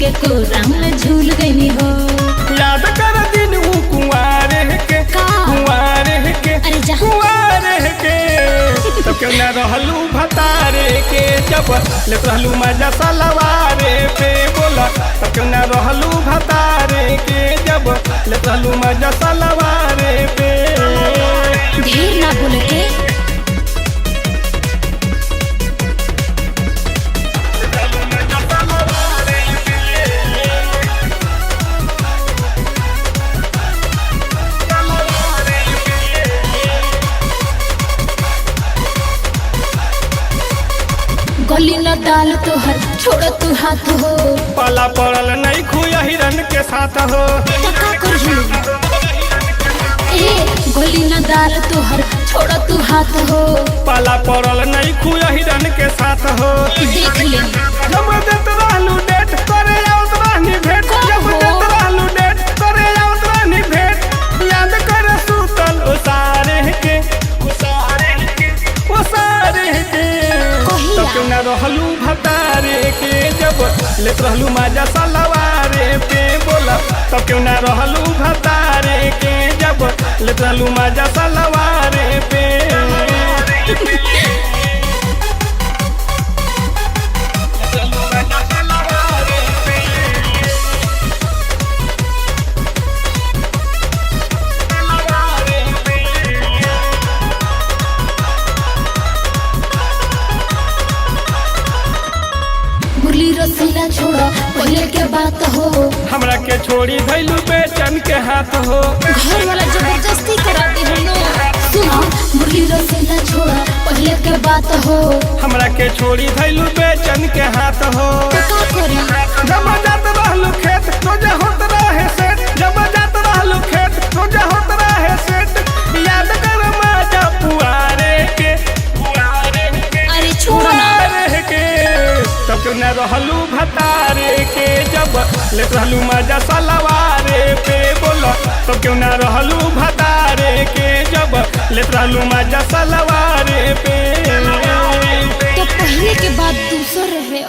के कोरा में झूल गई हो। याद कर दिन वो कुंवारे के अरे जा कुंवारे के तब क्यों न रहलू भतारे के जब लेत रहलू मजा सलवारे पे बोला तब क्यों न रहलू भतारे के जब लेत रहलू मजा सलवारे पे। ढेर ना बोल के गली न डाल तोहर छोड़ तू हाथ हो। पाला पड़ल नहीं खुया हिरन के साथ हो। का करही ए गली न डाल तोहर छोड़ तू हाथ हो। पाला पड़ल नहीं खुया हिरन के साथ हो। देख ले जब देत रहलू डेट करे आवत रहनी भेंट जब देत रहलू डेट करे आवत रहनी भेंट याद कर सुतल उसारे के तब क्यों न रहलू भतारे के जब लेत रहलू मजा सलवारे पे बोला तब क्यों न रहलू भतारे के जब लेत रहलू मजा सलवारे पे। मुरली रसीला छोड़ा पहले के बात हो। हमरा के छोड़ी धैलू बेचन के हाथ हो। घर वाला जबरदस्ती कराती हो नो। सुनो मुरली रसीला छोड़ा पहले के बात हो। हमरा के छोड़ी धैलू बेचन के हाथ हो। का करी जब जात रहलू खेत रोजे होत रहे सेट जब जात रहलू खेत रोजे होत रहे सेट याद कर मजा पुआरे के अरे छोड़ ना के तब क्यों न रहलू भतारे के जब लेत रहलू मजा सलवारे पे बोला तब क्यों न रहलू भतारे के जब लेत रहलू मजा सलवारे पे। तो पहले के बाद दूसर रहे।